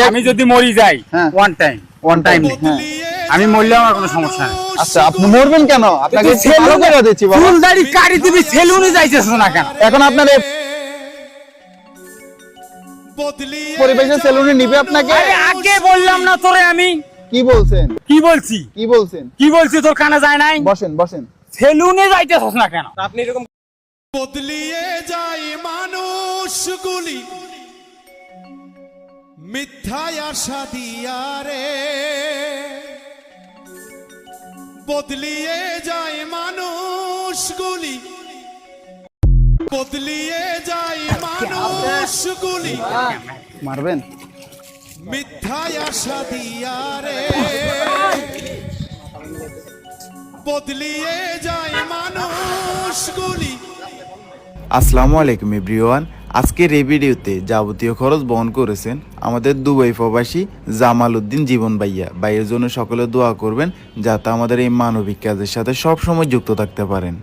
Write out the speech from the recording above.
আমি যদি মরি যাই ওয়ান টাইম আমি মরলেও আমার কোনো সমস্যা নেই। আচ্ছা আপনি মরবেন কেন? আপনাকে ভালো করে দিচ্ছি বাবা। চুল দাড়ি কাটি দিবি, সেলুনে যাইতেছ না কেন? এখন আপনার পরিবেশে সেলুনে নিবে আপনাকে? আরে আগে বললাম না তোরে আমি? কি বলছেন? কি বলছি? কি বলছেন? কি বলছি তোর কানে যায় নাই? বসেন বসেন। সেলুনে যাইতেছ না কেন? আপনি এরকম বদলিয়ে যায় মানুষগুলি মিথ্যায় আশা দিয়া রে, বদলিয়ে যায় মানুষগুলি, বদলিয়ে যায় মানুষগুলি মারবেন? মিথ্যায় আশা দিয়া রে, বদলিয়ে যায় মানুষগুলি। আসসালামু আলাইকুম এভরিওয়ান। আজকের এই ভিডিওতে যাবতীয় খরচ বহন করেছেন আমাদের দুবাই প্রবাসী জামাল উদ্দিন জীবন ভাইয়া। ভাইয়ের জন্য সকলে দোয়া করবেন যাতে আমাদের এই মানবিক কাজের সাথে সবসময় যুক্ত থাকতে পারেন।